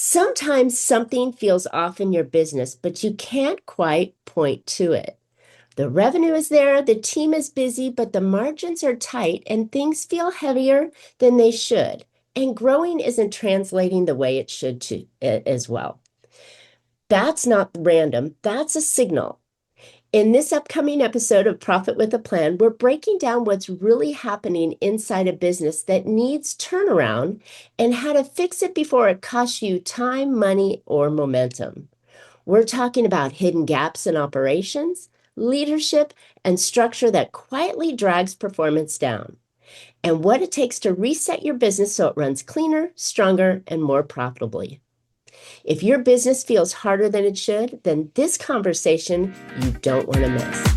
Sometimes something feels off in your business, but you can't quite point to it. The revenue is there, the team is busy, but the margins are tight and things feel heavier than they should. And growing isn't translating the way it should as well. That's not random, that's a signal. In this upcoming episode of Profit with a Plan, we're breaking down what's really happening inside a business that needs turnaround and how to fix it before it costs you time, money, or momentum. We're talking about hidden gaps in operations, leadership, and structure that quietly drags performance down, and what it takes to reset your business so it runs cleaner, stronger, and more profitably. If your business feels harder than it should, then this conversation you don't want to miss.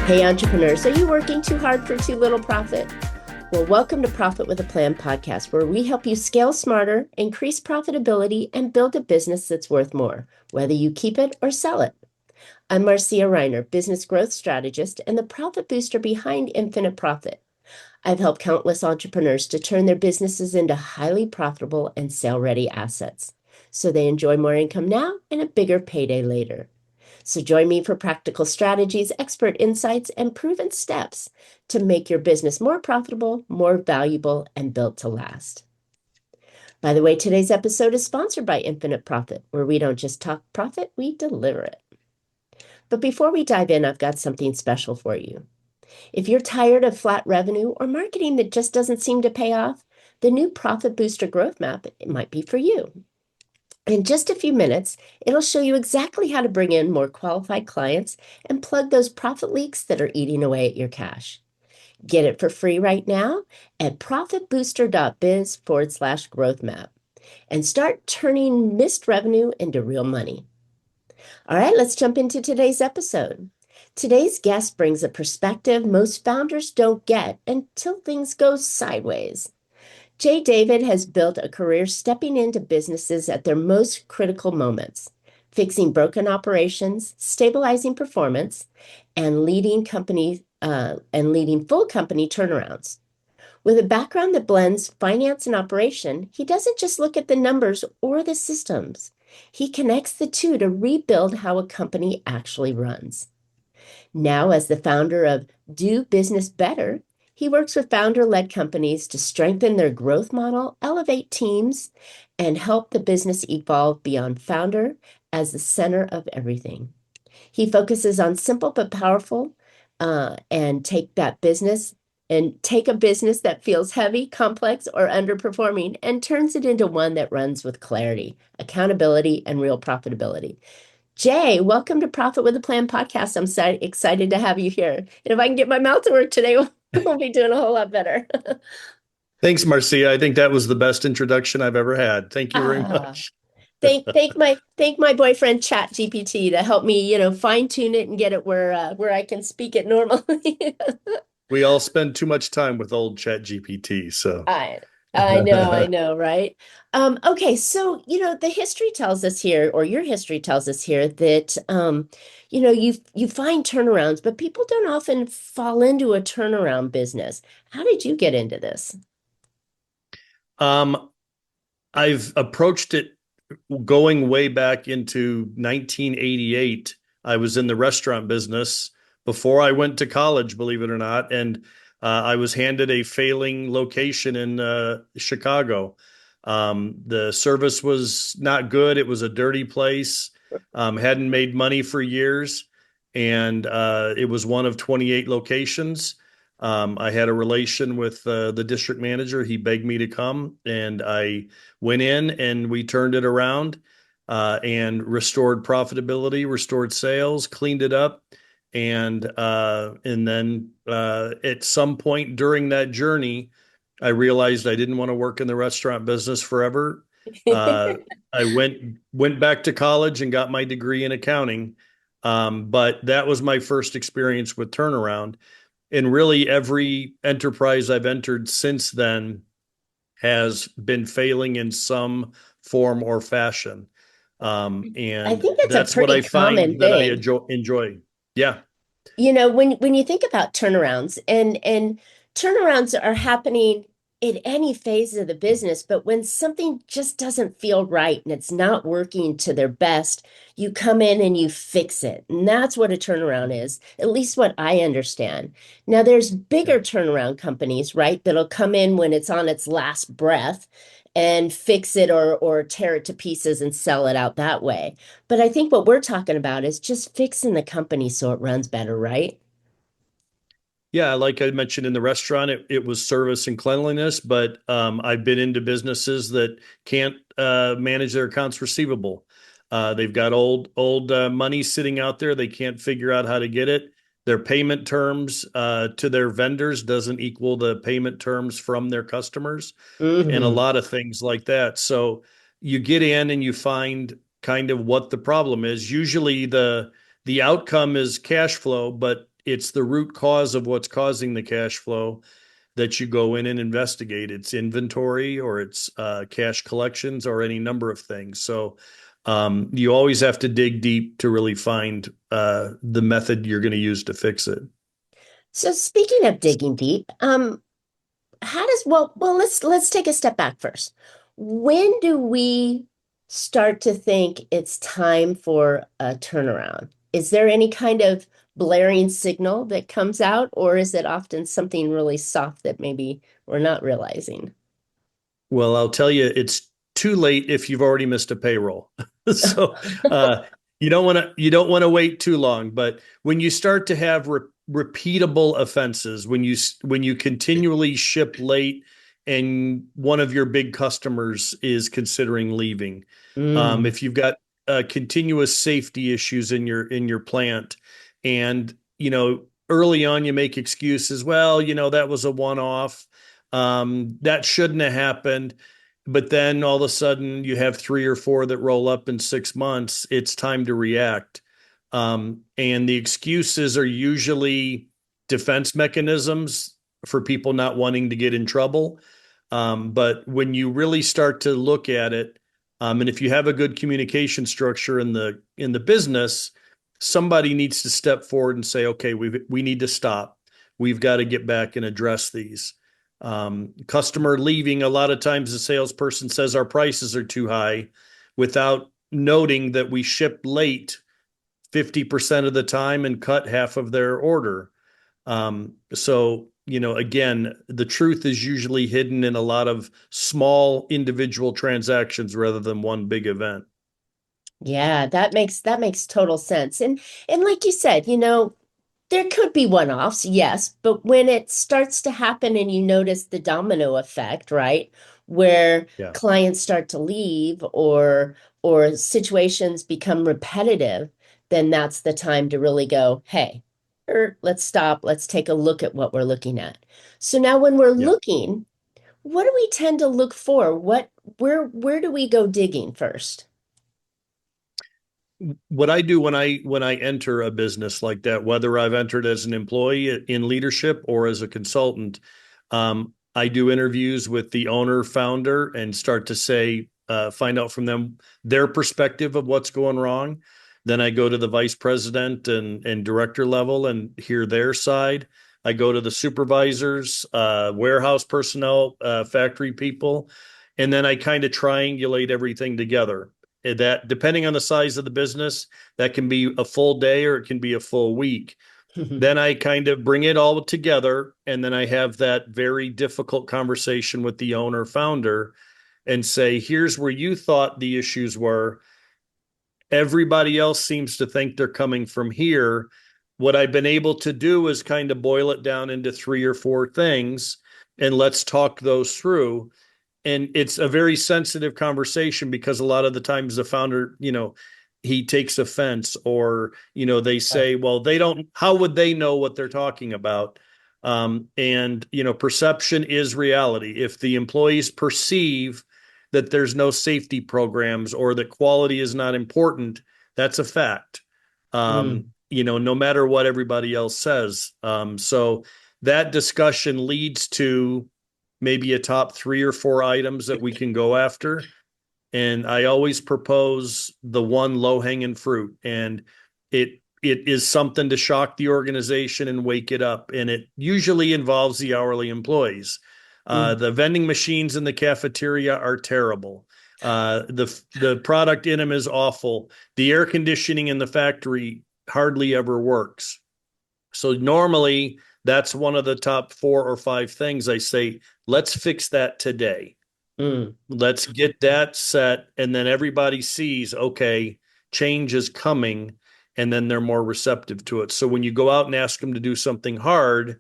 Hey, entrepreneurs, are you working too hard for too little profit? Well, welcome to Profit with a Plan podcast, where we help you scale smarter, increase profitability, and build a business that's worth more, whether you keep it or sell it. I'm Marcia, Riner, business growth strategist and the profit booster behind Infinite Profit. I've helped countless entrepreneurs to turn their businesses into highly profitable and sale-ready assets, so they enjoy more income now and a bigger payday later. So join me for practical strategies, expert insights, and proven steps to make your business more profitable, more valuable, and built to last. By the way, today's episode is sponsored by Infinite Profit, where we don't just talk profit, we deliver it. But before we dive in, I've got something special for you. If you're tired of flat revenue or marketing that just doesn't seem to pay off, the new Profit Booster Growth Map might be for you. In just a few minutes, it'll show you exactly how to bring in more qualified clients and plug those profit leaks that are eating away at your cash. Get it for free right now at profitbooster.biz/growth map and start turning missed revenue into real money. All right, let's jump into today's episode. Today's guest brings a perspective most founders don't get until things go sideways. Jay David has built a career stepping into businesses at their most critical moments, fixing broken operations, stabilizing performance, and leading full company turnarounds. With a background that blends finance and operation, he doesn't just look at the numbers or the systems. He connects the two to rebuild how a company actually runs. Now, as the founder of Do Business Better, he works with founder-led companies to strengthen their growth model, elevate teams, and help the business evolve beyond founder as the center of everything. He focuses on simple but powerful and take a business that feels heavy, complex, or underperforming and turns it into one that runs with clarity, accountability, and real profitability. Jay, welcome to Profit with a Plan podcast. I'm so excited to have you here. And if I can get my mouth to work today, we'll be doing a whole lot better. Thanks, Marcia. I think that was the best introduction I've ever had. Thank you very much. Thank my boyfriend Chat GPT to help me, fine tune it and get it where I can speak it normally. We all spend too much time with old Chat GPT, so. I know, right? Okay, so the history tells us here, or your history tells us here that you find turnarounds, but people don't often fall into a turnaround business. How did you get into this? I've approached it going way back into 1988. I was in the restaurant business before I went to college, believe it or not, and I was handed a failing location in Chicago. The service was not good. It was a dirty place. Hadn't made money for years, and it was one of 28 locations. I had a relation with the district manager. He begged me to come, and I went in, and we turned it around and restored profitability, restored sales, cleaned it up. And then at some point during that journey, I realized I didn't want to work in the restaurant business forever. I went back to college and got my degree in accounting. But that was my first experience with turnaround. And really every enterprise I've entered since then has been failing in some form or fashion. I And think that's a that's what pretty I common find that I thing. enjoy. Yeah. When you think about turnarounds and turnarounds are happening in any phase of the business, but when something just doesn't feel right and it's not working to their best, you come in and you fix it. And that's what a turnaround is, at least what I understand. Now, there's Yeah. bigger turnaround companies, right, that'll come in when it's on its last breath and fix it or tear it to pieces and sell it out that way. But I think what we're talking about is just fixing the company so it runs better, right? Yeah, like I mentioned in the restaurant, it was service and cleanliness, but I've been into businesses that can't manage their accounts receivable. They've got old money sitting out there. They can't figure out how to get it. Their payment terms to their vendors doesn't equal the payment terms from their customers, and a Hmm. lot of things like that. So you get in and you find kind of what the problem is. Usually the outcome is cash flow, but it's the root cause of what's causing the cash flow that you go in and investigate. It's inventory or it's cash collections or any number of things. So you always have to dig deep to really find the method you're going to use to fix it. So speaking of digging deep, how does let's take a step back first. When do we start to think it's time for a turnaround? Is there any kind of blaring signal that comes out, or is it often something really soft that maybe we're not realizing? Well, I'll tell you, it's too late if you've already missed a payroll. So uh, you don't want to wait too long. But when you start to have repeatable offenses, when you continually ship late, and one of your big customers is considering leaving, Mm. if you've got continuous safety issues in your plant, and early on you make excuses. Well, that was a one-off. That shouldn't have happened. But then all of a sudden you have three or four that roll up in 6 months. It's time to react. And the excuses are usually defense mechanisms for people not wanting to get in trouble. But when you really start to look at it, and if you have a good communication structure in the business, somebody needs to step forward and say, "Okay, we need to stop. We've got to get back and address these." Customer leaving, a lot of times the salesperson says our prices are too high without noting that we shipped late 50% of the time and cut half of their order. So, again, the truth is usually hidden in a lot of small individual transactions rather than one big event. Yeah, that makes total sense. And like you said, there could be one-offs, yes, but when it starts to happen and you notice the domino effect, right? Where Yeah. clients start to leave or situations become repetitive, then that's the time to really go, hey, let's stop, let's take a look at what we're looking at. So now when we're Yeah. looking, what do we tend to look for? Where do we go digging first? What I do when I enter a business like that, whether I've entered as an employee in leadership or as a consultant, I do interviews with the owner founder and start to find out from them their perspective of what's going wrong. Then I go to the vice president and director level and hear their side. I go to the supervisors, warehouse personnel, factory people, and then I kind of triangulate everything together. That, depending on the size of the business, that can be a full day or it can be a full week. Then I kind of bring it all together, and then I have that very difficult conversation with the owner founder and say, here's where you thought the issues were. Everybody else seems to think they're coming from here. What I've been able to do is kind of boil it down into three or four things, and let's talk those through. And it's a very sensitive conversation because a lot of the times the founder, he takes offense, or they say, well, they don't, how would they know what they're talking about? And perception is reality. If the employees perceive that there's no safety programs or that quality is not important, that's a fact. Mm. No matter what everybody else says. So that discussion leads to maybe a top three or four items that we can go after. And I always propose the one low hanging fruit. And it is something to shock the organization and wake it up. And it usually involves the hourly employees. Mm. The vending machines in the cafeteria are terrible. The product in them is awful. The air conditioning in the factory hardly ever works. So normally that's one of the top 4 or 5 things I say, let's fix that today. Mm. Let's get that set. And then everybody sees, okay, change is coming. And then they're more receptive to it. So when you go out and ask them to do something hard,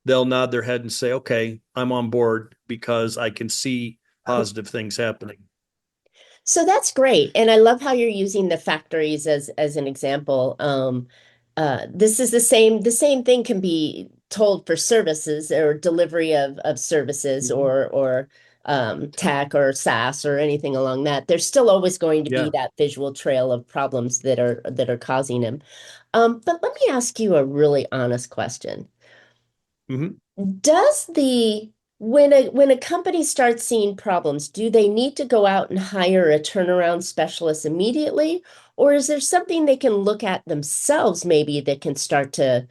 they'll nod their head and say, okay, I'm on board because I can see positive things happening. So that's great. And I love how you're using the factories as an example. This is the same thing can be told for services or delivery of services Mhm. or tech or SaaS or anything along that. There's still always going to be Yeah. that visual trail of problems that are causing them. But let me ask you a really honest question. Mhm. Does the when a company starts seeing problems, do they need to go out and hire a turnaround specialist immediately? Or is there something they can look at themselves maybe that can start to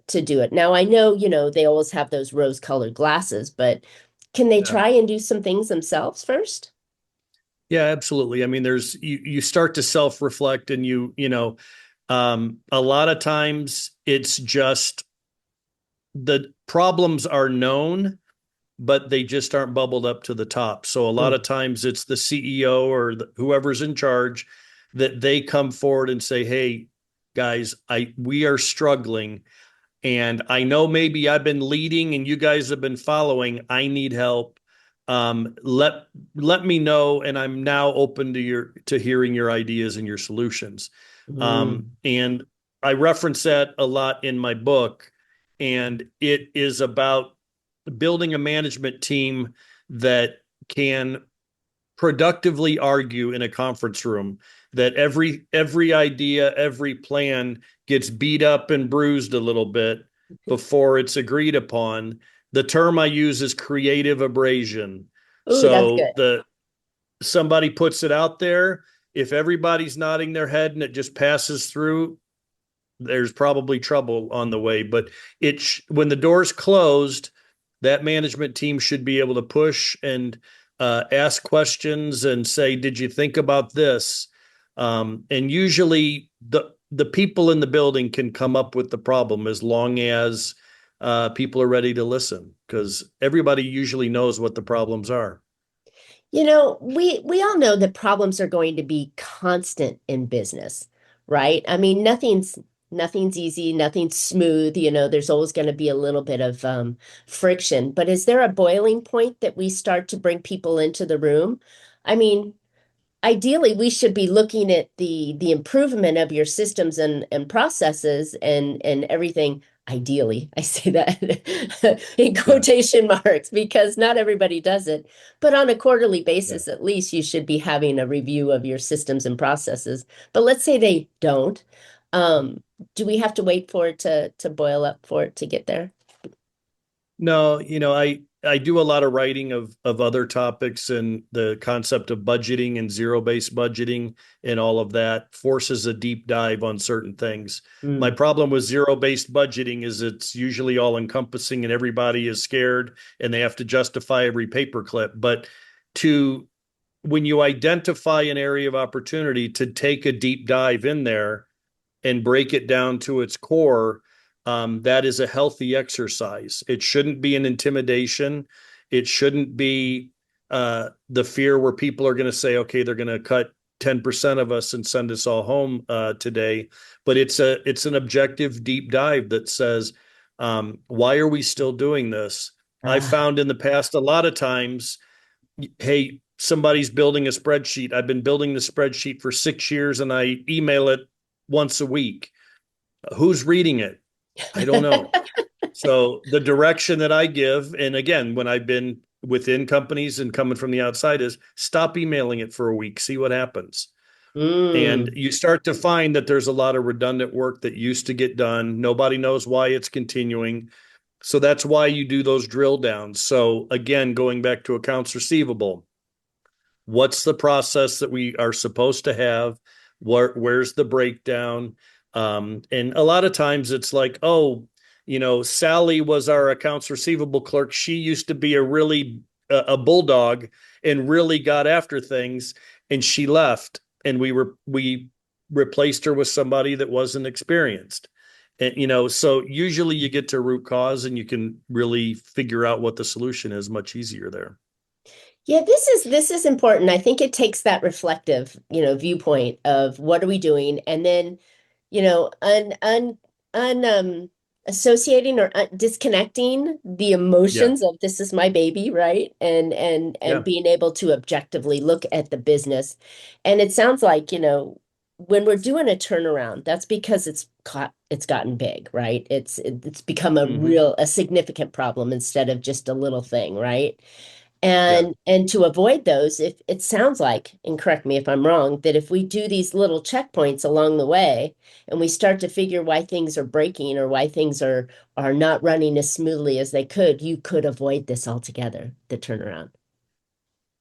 do it? Now I know, they always have those rose-colored glasses, but can they Yeah. try and do some things themselves first? Yeah, absolutely. I mean, you start to self-reflect and a lot of times it's just the problems are known, but they just aren't bubbled up to the top. So a lot Mm. of times it's the CEO or whoever's in charge that they come forward and say, "Hey, guys, we are struggling, and I know maybe I've been leading and you guys have been following. I need help. Let me know, and I'm now open to hearing your ideas and your solutions." Mm. And I reference that a lot in my book, and it is about building a management team that can productively argue in a conference room, that every idea, every plan gets beat up and bruised a little bit before it's agreed upon. The term I use is creative abrasion. Ooh, that's So good. the somebody puts it out there, if everybody's nodding their head and it just passes through, there's probably trouble on the way. But when the door's closed, that management team should be able to push and ask questions and say, "Did you think about this?" And usually, the people in the building can come up with the problem as long as people are ready to listen, because everybody usually knows what the problems are. We all know that problems are going to be constant in business, right? I mean, nothing's easy, nothing's smooth, there's always going to be a little bit of friction. But is there a boiling point that we start to bring people into the room? I mean, ideally we should be looking at the improvement of your systems and processes and everything. Ideally, I say that in Yeah. quotation marks because not everybody does it, but on a quarterly Yeah. basis at least you should be having a review of your systems and processes. But let's say they don't. um do we have to wait for it to boil up for it to get there? No, I do a lot of writing of other topics, and the concept of budgeting and zero-based budgeting and all of that forces a deep dive on certain things. My Mm. problem with zero-based budgeting is it's usually all encompassing and everybody is scared and they have to justify every paperclip. But to when you identify an area of opportunity, to take a deep dive in there and break it down to its core, that is a healthy exercise. It shouldn't be an intimidation. It shouldn't be the fear where people are going to say, okay, they're going to cut 10% of us and send us all home today. But it's an objective deep dive that says, why are we still doing this? I Ah. found in the past a lot of times, hey, somebody's building a spreadsheet. I've been building the spreadsheet for 6 years and I email it once a week. Who's reading it? I don't know. So the direction that I give, and again, when I've been within companies and coming from the outside, is stop emailing it for a week, see what happens. And Mm. you start to find that there's a lot of redundant work that used to get done. Nobody knows why it's continuing. So that's why you do those drill downs. So again, going back to accounts receivable, what's the process that we are supposed to have? Where's the breakdown? And a lot of times it's like, oh, Sally was our accounts receivable clerk. She used to be a bulldog and really got after things, and she left, and we replaced her with somebody that wasn't experienced. And so usually you get to root cause and you can really figure out what the solution is much easier there. Yeah, this is important. I think it takes that reflective, viewpoint of what are we doing, and then, un associating or disconnecting the Yeah. emotions of this is my baby, right? And Yeah. being able to objectively look at the business. And it sounds like, when we're doing a turnaround, that's because it's gotten big, right? It's become Hmm. a significant problem instead of just a little thing, right? Yeah. And to avoid those, if it sounds like, and correct me if I'm wrong, that if we do these little checkpoints along the way and we start to figure why things are breaking or why things are not running as smoothly as they could, you could avoid this altogether, the turnaround.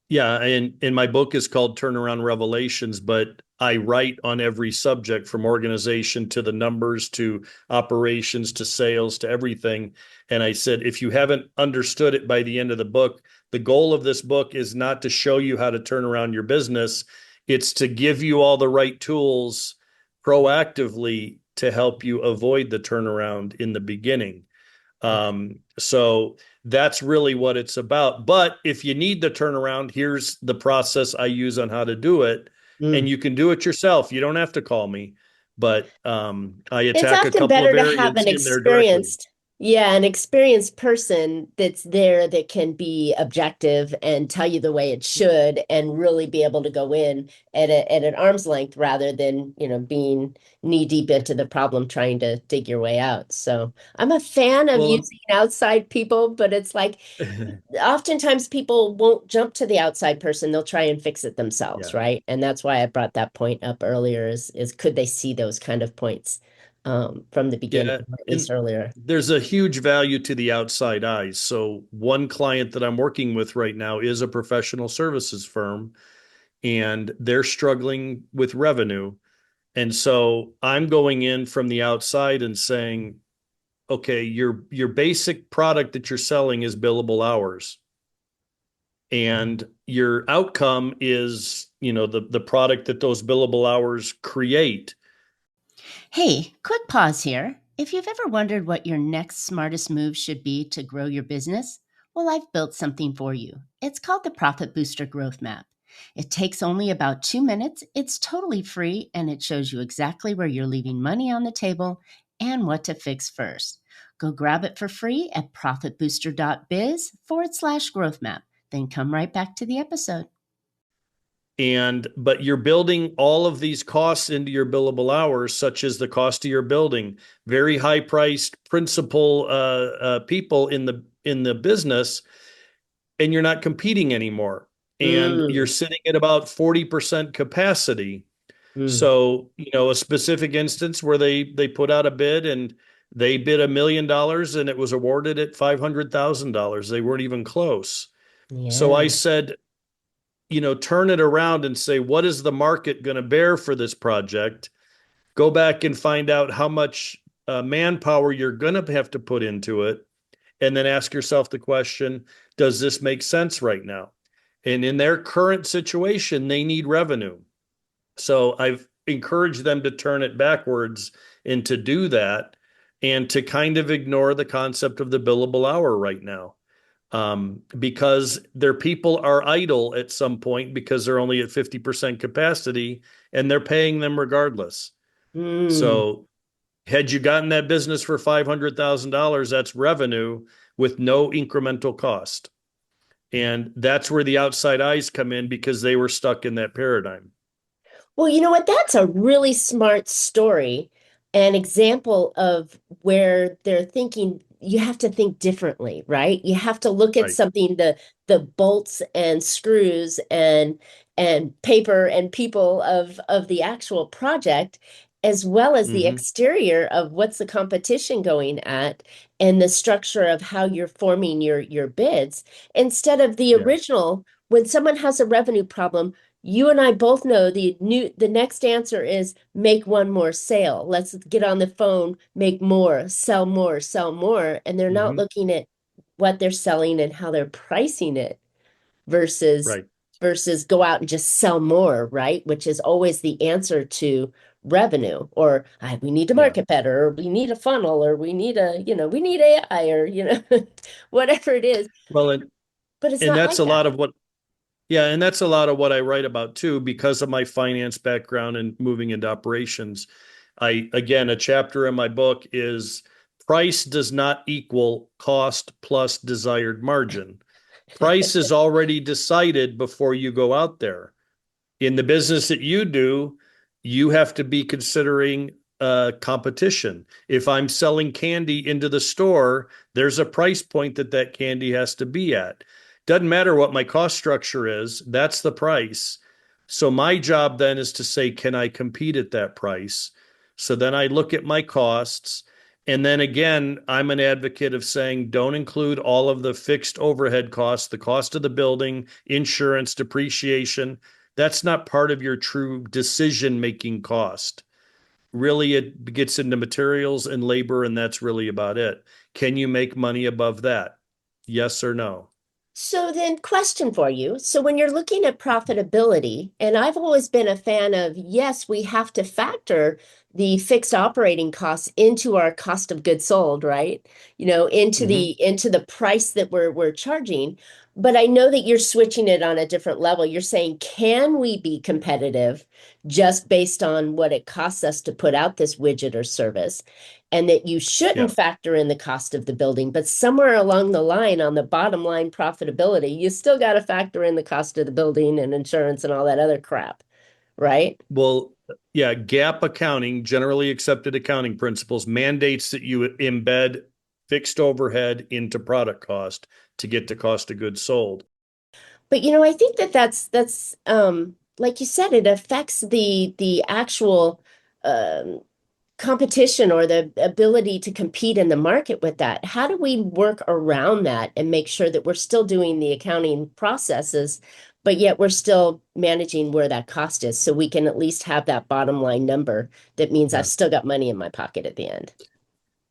Yeah, and my book is called Turnaround Revelations, but I write on every subject from organization to the numbers to operations to sales to everything. And I said, if you haven't understood it by the end of the book, the goal of this book is not to show you how to turn around your business. It's to give you all the right tools proactively to help you avoid the turnaround in the beginning. So that's really what it's about. But if you need the turnaround, here's the process I use on how to do it. And Mm. you can do it yourself. You don't have to call me, but I It's attack a often couple of better to have areas in there directly. an experienced person that's there that can be objective and tell you the way it should and really be able to go in at an arm's length rather than, being knee deep into the problem trying to dig your way out. So I'm a fan of Well, using outside people, but it's like oftentimes people won't jump to the outside person. They'll try and fix it themselves, yeah. right? And that's why I brought that point up earlier is could they see those kind of points from the beginning, Yeah. or at least And earlier? there's a huge value to the outside eyes. So, one client that I'm working with right now is a professional services firm, and they're struggling with revenue. And so I'm going in from the outside and saying, okay, your basic product that you're selling is billable hours. And your outcome is, the product that those billable hours create. Hey, quick pause here. If you've ever wondered what your next smartest move should be to grow your business, well, I've built something for you. It's called the Profit Booster Growth Map. It takes only about 2 minutes, it's totally free, and it shows you exactly where you're leaving money on the table and what to fix first. Go grab it for free at profitbooster.biz/growth map. Then come right back to the episode. But you're building all of these costs into your billable hours, such as the cost of your building, very high priced principal people in the business, and you're not competing anymore. And you're Mm, sitting at about 40% capacity. mm, So, a specific instance where they put out a bid and they bid $1 million and it was awarded at $500,000. They weren't even close. So I yeah. said, turn it around and say, what is the market going to bear for this project? Go back and find out how much manpower you're going to have to put into it. And then ask yourself the question, does this make sense right now? And in their current situation, they need revenue. So I've encouraged them to turn it backwards and to do that and to kind of ignore the concept of the billable hour right now. Because their people are idle at some point because they're only at 50% capacity and they're paying them regardless. Mm. So had you gotten that business for $500,000, that's revenue with no incremental cost. And that's where the outside eyes come in because they were stuck in that paradigm. Well, you know what? That's a really smart story, an example of where they're thinking you have to think differently, right? You have to look at Right. something, the bolts and screws and paper and people of the actual project, as well as the Mm-hmm. exterior of what's the competition going at and the structure of how you're forming your bids, instead of the Yeah. original. When someone has a revenue problem, You and I both know the next answer is make one more sale. Let's get on the phone, make more, sell more, sell more. And they're not Mhm. looking at what they're selling and how they're pricing it versus Right. versus go out and just sell more, right? Which is always the answer to revenue. Or we need to Yeah. market better, or we need a funnel, or we need AI, or whatever it is. Well, But it's and not that's like a that. lot of what, yeah, and that's a lot of what I write about too, because of my finance background and moving into operations. Again, a chapter in my book is price does not equal cost plus desired margin. Price is already decided before you go out there. In the business that you do, you have to be considering competition. If I'm selling candy into the store, there's a price point that candy has to be at. Doesn't matter what my cost structure is, that's the price. So my job then is to say, can I compete at that price? So then I look at my costs. And then again, I'm an advocate of saying, don't include all of the fixed overhead costs, the cost of the building, insurance, depreciation. That's not part of your true decision-making cost. Really, it gets into materials and labor, and that's really about it. Can you make money above that? Yes or no? So then, question for you. So when you're looking at profitability, and I've always been a fan of, yes, we have to factor the fixed operating costs into our cost of goods sold, right? Into Mm-hmm. the price that we're charging. But I know that you're switching it on a different level. You're saying, can we be competitive just based on what it costs us to put out this widget or service? And that you Yeah. shouldn't factor in the cost of the building, but somewhere along the line on the bottom line profitability, you still got to factor in the cost of the building and insurance and all that other crap, right? Well, yeah, GAAP accounting, generally accepted accounting principles, mandates that you embed fixed overhead into product cost to get to cost of goods sold. But I think that that's like you said, it affects the actual um competition or the ability to compete in the market with that. How do we work around that and make sure that we're still doing the accounting processes, but yet we're still managing where that cost is so we can at least have that bottom line number that means I've Yeah. still got money in my pocket at the end?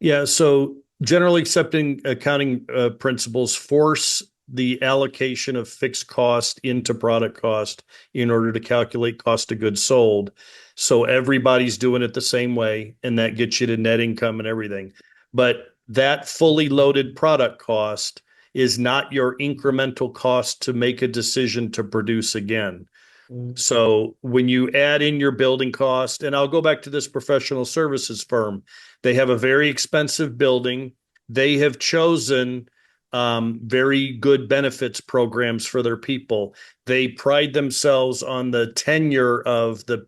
Yeah. So generally accepting accounting principles force the allocation of fixed cost into product cost in order to calculate cost of goods sold. So everybody's doing it the same way, and that gets you to net income and everything. But that fully loaded product cost is not your incremental cost to make a decision to produce again. Mm. So when you add in your building cost, and I'll go back to this professional services firm, they have a very expensive building. They have chosen very good benefits programs for their people. They pride themselves on the tenure of the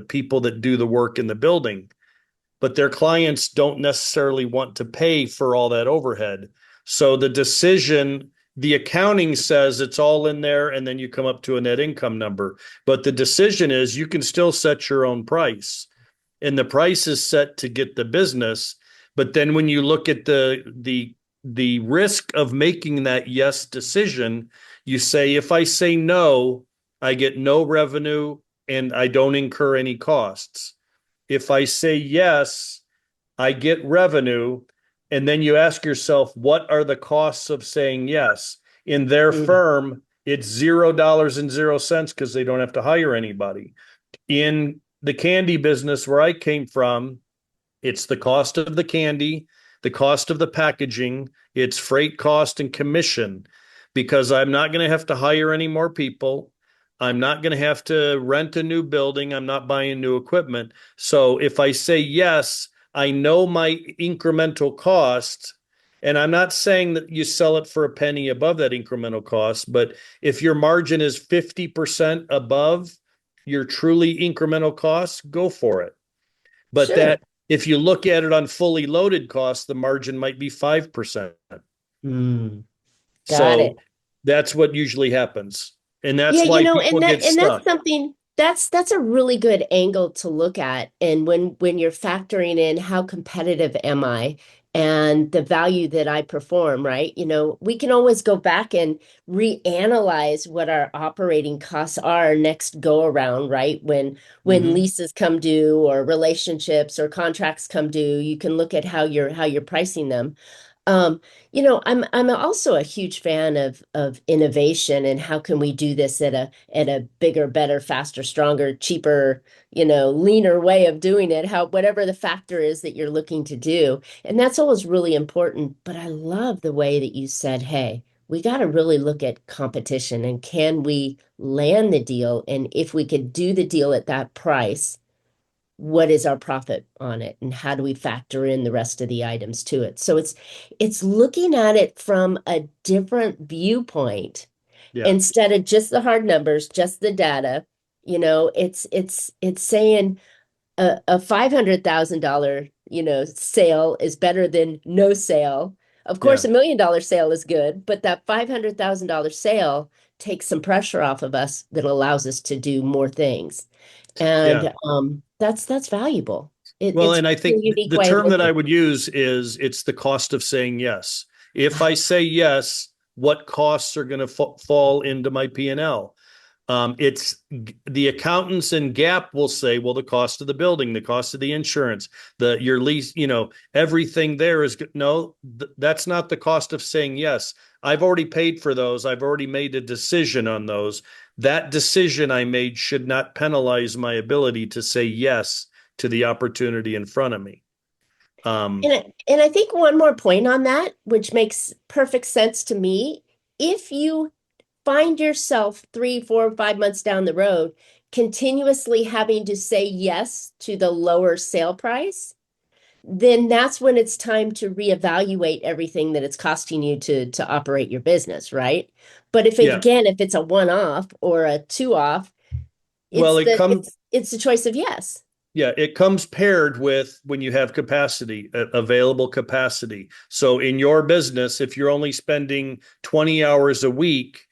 people that do the work in the building, but their clients don't necessarily want to pay for all that overhead. So the accounting says it's all in there, and then you come up to a net income number. But the decision is you can still set your own price, and the price is set to get the business. But then when you look at the risk of making that yes decision, you say, if I say no, I get no revenue and I don't incur any costs. If I say yes, I get revenue. And then you ask yourself, what are the costs of saying yes? In their Mm. firm, it's $0.00 because they don't have to hire anybody. In the candy business where I came from, it's the cost of the candy, the cost of the packaging, it's freight cost and commission, because I'm not going to have to hire any more people. I'm not going to have to rent a new building. I'm not buying new equipment. So if I say yes, I know my incremental cost. And I'm not saying that you sell it for a penny above that incremental cost, but if your margin is 50% above your truly incremental costs, go for it. But Sure. that if you look at it on fully loaded costs, the margin might be 5%. Mm. Got it. So that's what usually happens. And Yeah, that's why and people get that's stuck. that's a really good angle to look at. And when you're factoring in how competitive am I and the value that I perform, right? We can always go back and reanalyze what our operating costs are next go around, right? When Hmm. leases come due or relationships or contracts come due, you can look at how you're pricing them. Um, I'm also a huge fan of innovation and how can we do this at a bigger, better, faster, stronger, cheaper, leaner way of doing it, how whatever the factor is that you're looking to do. And that's always really important. But I love the way that you said, hey, we got to really look at competition and can we land the deal? And if we could do the deal at that price, what is our profit on it and how do we factor in the rest of the items to it? So it's looking at it from a different viewpoint Yeah. instead of just the hard numbers, just the data. It's saying a $500,000, sale is better than no sale. Of course, Yeah. $1 million sale is good, but that $500,000 sale takes some pressure off of us that allows us to do more things. Yeah. And that's valuable. Well, It's and I a think unique the way of term that looking. I would use is it's the cost of saying yes. If I say yes, what costs are going to fall into my P&L? It's the accountants and GAAP will say, well, the cost of the building, the cost of the insurance, your lease, everything there is no, that's not the cost of saying yes. I've already paid for those. I've already made a decision on those. That decision I made should not penalize my ability to say yes to the opportunity in front of me. And I think one more point on that, which makes perfect sense to me, if you find yourself 3, 4, 5 months down the road continuously having to say yes to the lower sale price, then that's when it's time to reevaluate everything that it's costing you to operate your business, right? But if Yeah. again, if it's a one-off or a two-off, Well, it's the it's the choice of yes. yeah, it comes paired with when you have capacity, available capacity. So in your business, if you're only spending 20 hours a week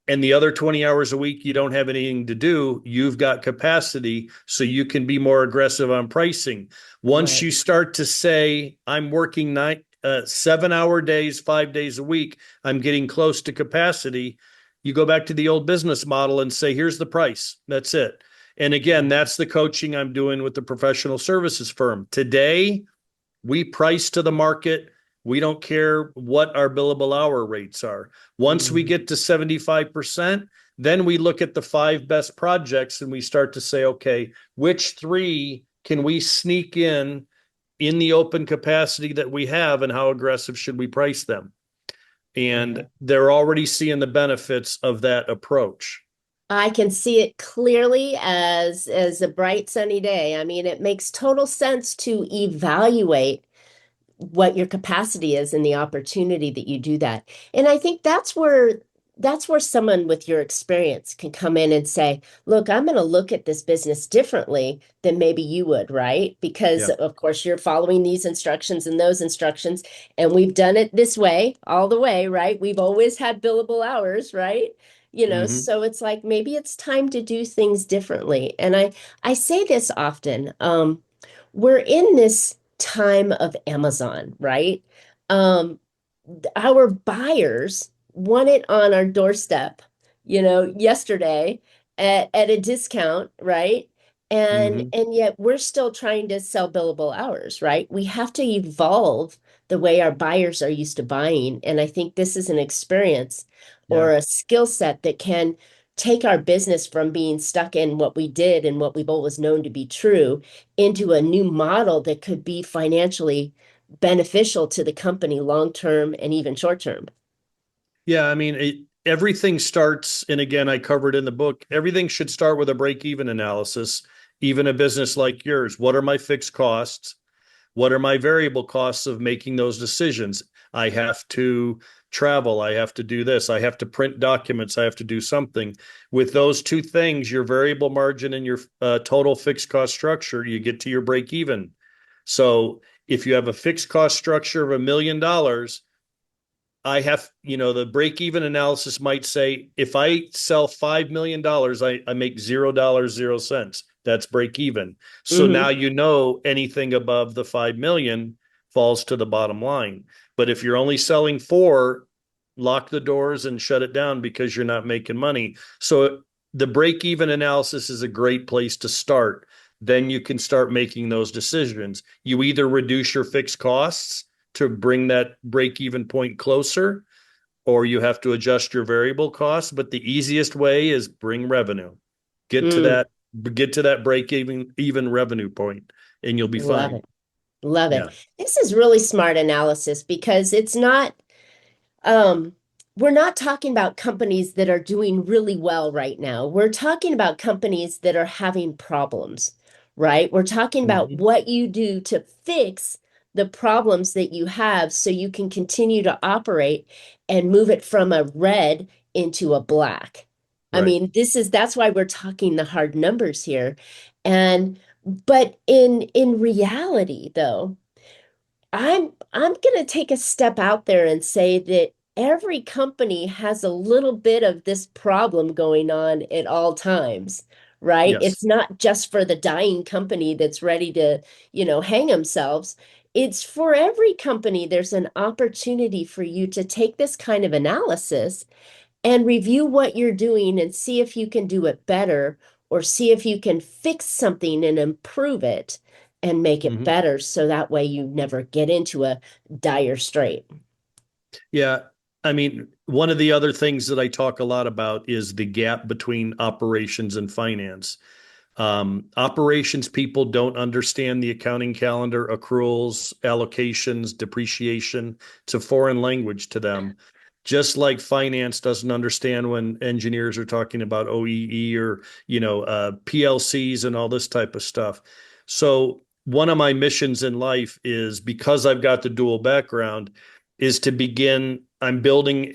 and the other 20 hours a week you don't have anything to do, you've got capacity so you can be more aggressive on pricing. Once Right. you start to say, I'm working 7-hour days, 5 days a week, I'm getting close to capacity, you go back to the old business model and say, here's the price. That's it. And again, Yeah. that's the coaching I'm doing with the professional services firm. Today, we price to the market. We don't care what our billable hour rates are. Once we Mhm. get to 75%, then we look at the 5 best projects and we start to say, okay, which 3 can we sneak in the open capacity that we have and how aggressive should we price them? Yeah. And they're already seeing the benefits of that approach. I can see it clearly as a bright sunny day. I mean, it makes total sense to evaluate what your capacity is and the opportunity that you do that. And I think that's where someone with your experience can come in and say, look, I'm going to look at this business differently than maybe you would, right? Because Yeah. of course you're following these instructions and those instructions, and we've done it this way all the way, right? We've always had billable hours, right? Mm-hmm. So it's like maybe it's time to do things differently. And I say this often. We're in this time of Amazon, right? Um, our buyers want it on our doorstep, yesterday at a discount, right? And Mm-hmm. and yet we're still trying to sell billable hours, right? We have to evolve the way our buyers are used to buying. And I think this is an experience Yeah. or a skill set that can take our business from being stuck in what we did and what we've always known to be true into a new model that could be financially beneficial to the company long term and even short term. Yeah, I mean, everything starts, and again, I covered in the book, everything should start with a break-even analysis, even a business like yours. What are my fixed costs? What are my variable costs of making those decisions? I have to travel. I have to do this. I have to print documents. I have to do something. With those 2 things, your variable margin and your total fixed cost structure, you get to your break even. So if you have a fixed cost structure of $1 million, I have, the break even analysis might say if I sell $5 million, I make $0, That's break even. So now anything above the 5 million falls to the bottom line. But if you're only selling four, lock the doors and shut it down because you're not making money. So the break even analysis is a great place to start. Then you can start making those decisions. You either reduce your fixed costs to bring that break even point closer, or you have to adjust your variable costs. But the easiest way is bring revenue. Get to that break even revenue point, and you'll be Love fine. it. Love Yeah. it. This is really smart analysis because it's not um we're not talking about companies that are doing really well right now. We're talking about companies that are having problems, right? We're talking about Mhm. what you do to fix the problems that you have so you can continue to operate and move it from a red into a black. I Right. mean, that's why we're talking the hard numbers here. And but in reality though, I'm going to take a step out there and say that every company has a little bit of this problem going on at all times, right? Yes. It's not just for the dying company that's ready to, hang themselves. It's for every company. There's an opportunity for you to take this kind of analysis and review what you're doing and see if you can do it better or see if you can fix something and improve it and make it Mhm. better so that way you never get into a dire strait. Yeah. I mean, one of the other things that I talk a lot about is the gap between operations and finance. Operations people don't understand the accounting calendar, accruals, allocations, depreciation. It's a foreign language to them. Just like finance doesn't understand when engineers are talking about OEE or, PLCs and all this type of stuff. So one of my missions in life is, because I've got the dual background, is to begin, I'm building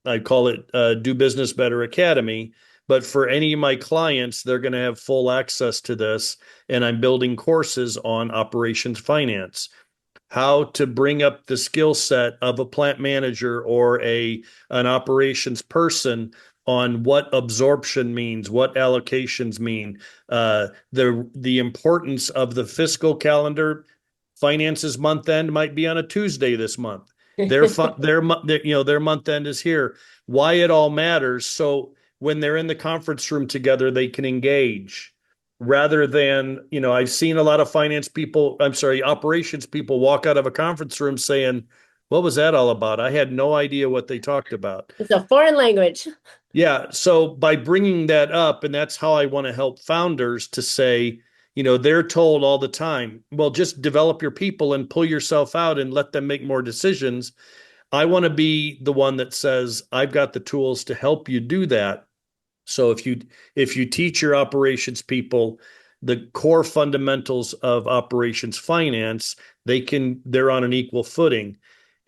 I call it Do Business Better Academy. But for any of my clients, they're going to have full access to this. And I'm building courses on operations finance, how to bring up the skill set of a plant manager or an operations person on what absorption means, what allocations mean, the importance of the fiscal calendar. Finances month end might be on a Tuesday this month. Their month end is here. Why it all matters. So when they're in the conference room together, they can engage rather than, I've seen a lot of operations people walk out of a conference room saying, what was that all about? I had no idea what they talked about. It's a foreign language. Yeah. So by bringing that up, and that's how I want to help founders to say, they're told all the time, well, just develop your people and pull yourself out and let them make more decisions. I want to be the one that says, I've got the tools to help you do that. So if you teach your operations people the core fundamentals of operations finance, they're on an equal footing.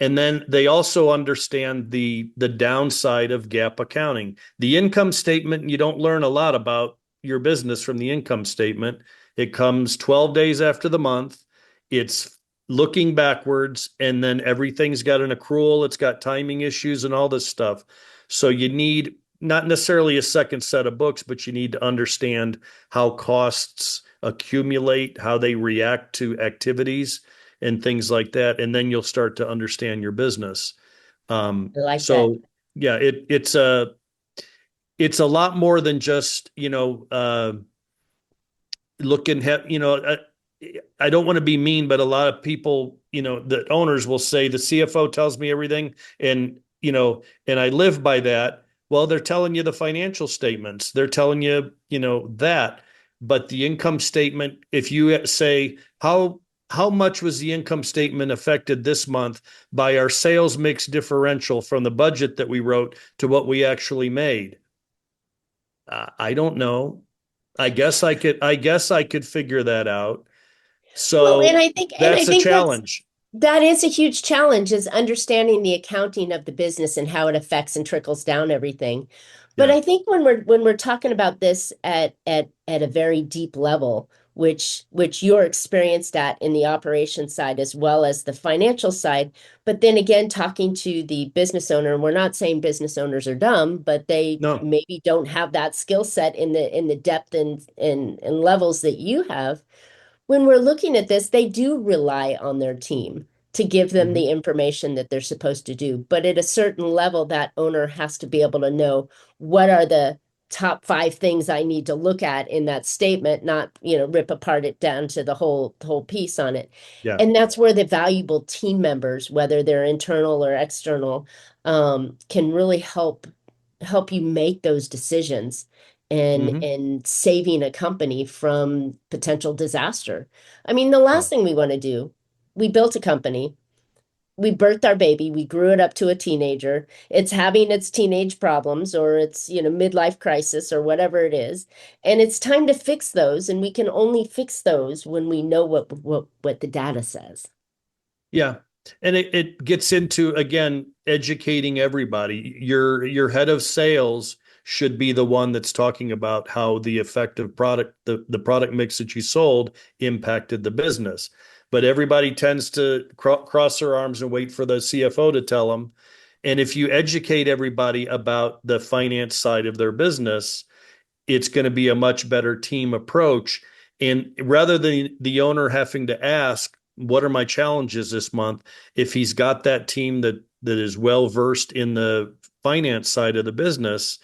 And then they also understand the downside of GAAP accounting. The income statement, you don't learn a lot about your business from the income statement. It comes 12 days after the month. It's looking backwards, and then everything's got an accrual, it's got timing issues and all this stuff. So you need not necessarily a second set of books, but you need to understand how costs accumulate, how they react to activities and things like that. And then you'll start to understand your business. I like that. So yeah, it's a lot more than just, looking at, I don't want to be mean, but a lot of people, the owners will say the CFO tells me everything, and I live by that. Well, they're telling you the financial statements. They're telling you, that. But the income statement, if you say how much was the income statement affected this month by our sales mix differential from the budget that we wrote to what we actually made? I don't know. I guess I could figure that out. Well, and So I that's a think challenge. that is a huge challenge is understanding the accounting of the business and how it affects and trickles down everything. But Yeah. I think when we're talking about this at a very deep level, which you're experienced at in the operations side as well as the financial side. But then again, talking to the business owner, and we're not saying business owners are dumb, but they No. maybe don't have that skill set in the depth and levels that you have. When we're looking at this, they do rely on their team to give them Mhm. the information that they're supposed to do. But at a certain level, that owner has to be able to know what are the top 5 things I need to look at in that statement, not, rip apart it down to the whole piece on it. Yeah. And that's where the valuable team members, whether they're internal or external, can really help you make those decisions and Mhm. and saving a company from potential disaster. I mean, the last Yeah. thing we want to do, we built a company, we birthed our baby, we grew it up to a teenager. It's having its teenage problems or its, midlife crisis or whatever it is. And it's time to fix those. And we can only fix those when we know what the data says. Yeah. And it gets into, again, educating everybody. Your head of sales should be the one that's talking about how the effective product, the product mix that you sold impacted the business. But everybody tends to cross their arms and wait for the CFO to tell them. And if you educate everybody about the finance side of their business, it's going to be a much better team approach. And rather than the owner having to ask, what are my challenges this month? If he's got that team that is well versed in the finance side of the business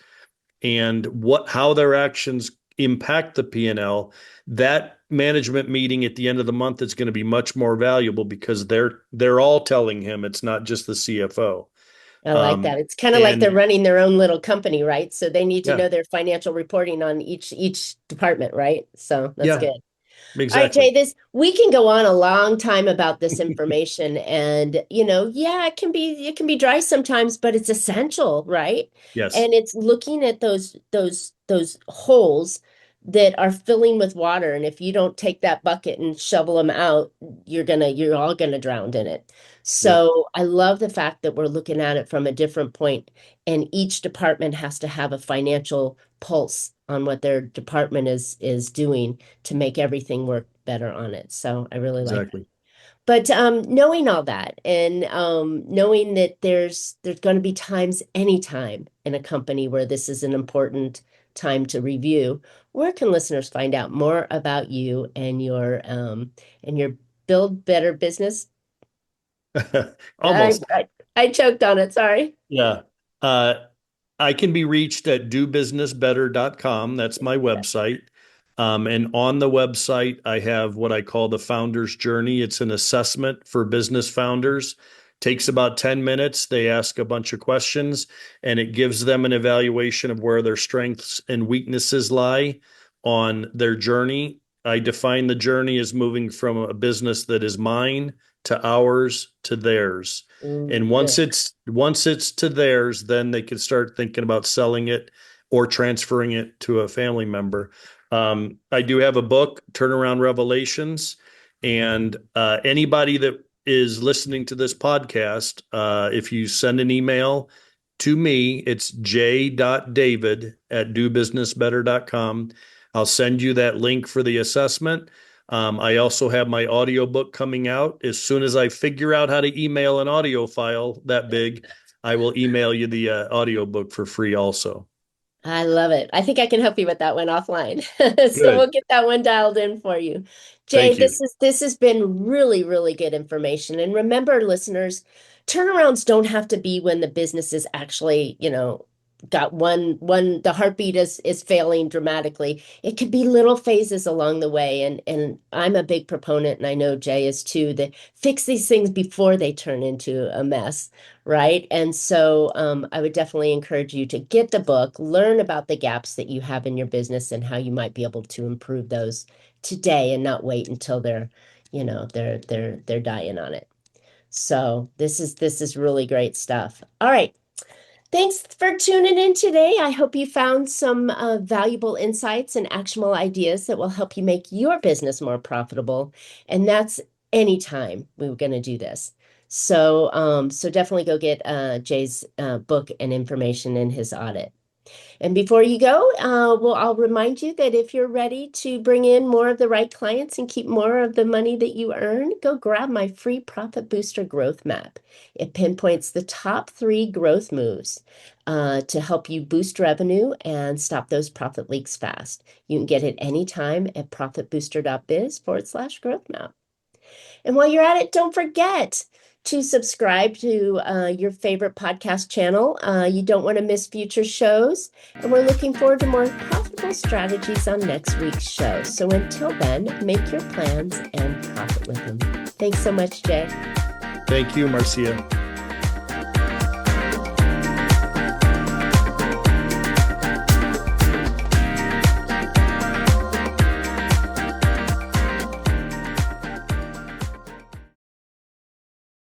and how their actions impact the P&L, that management meeting at the end of the month is going to be much more valuable because they're all telling him, it's not just the CFO. I like that. It's kind of like they're And running their own little company, right? So they need to yeah, know their financial reporting on each department, right? So that's yeah, good. All right, Jay, exactly. we can go on a long time about this information and yeah, it can be dry sometimes, but it's essential, right? Yes, And it's looking at those holes that are filling with water. And if you don't take that bucket and shovel them out, you're all gonna drown in it. yep, So I love the fact that we're looking at it from a different point, and each department has to have a financial pulse on what their department is doing to make everything work better on it. So I really like that. exactly. But knowing all that and knowing that there's going to be times anytime in a company where this is an important time to review, where can listeners find out more about you and your build better business? I, Almost. I I choked on it. Sorry. Yeah. Uh, I can be reached at dobusinessbetter.com. That's my website. And on the website, I have what I call the Founder's Journey. It's an assessment for business founders. Takes about 10 minutes. They ask a bunch of questions, and it gives them an evaluation of where their strengths and weaknesses lie on their journey. I define the journey as moving from a business that is mine to ours to theirs. Ooh, And good. once it's to theirs, then they can start thinking about selling it or transferring it to a family member. I do have a book, Turnaround Revelations, and anybody that is listening to this podcast, if you send an email to me, it's j.david@dobusinessbetter.com. I'll send you that link for the assessment. I also have my audiobook coming out. As soon as I figure out how to email an audio file that big, I will email you the audiobook for free also. I love it. I think I can help you with that one offline. So we'll Good. get that one dialed in for you. Jay, Thank this you. is this has been really, really good information. And remember, listeners, turnarounds don't have to be when the business is actually, got one the heartbeat is failing dramatically. It could be little phases along the way. And I'm a big proponent, and I know Jay is too, that fix these things before they turn into a mess. Right. And so I would definitely encourage you to get the book, learn about the gaps that you have in your business and how you might be able to improve those today and not wait until they're dying on it. So this is really great stuff. All right. Thanks for tuning in today. I hope you found some valuable insights and actionable ideas that will help you make your business more profitable. And that's anytime we were going to do this. So definitely go get Jay's book and information in his audit. And before you go, I'll remind you that if you're ready to bring in more of the right clients and keep more of the money that you earn, go grab my free Profit Booster Growth Map. It pinpoints the top 3 growth moves to help you boost revenue and stop those profit leaks fast. You can get it anytime at profitbooster.biz/growth map. And while you're at it, don't forget to subscribe to your favorite podcast channel. You don't want to miss future shows. And we're looking forward to more profitable strategies on next week's show. So until then, make your plans and profit with them. Thanks so much, Jay. Thank you, Marcia.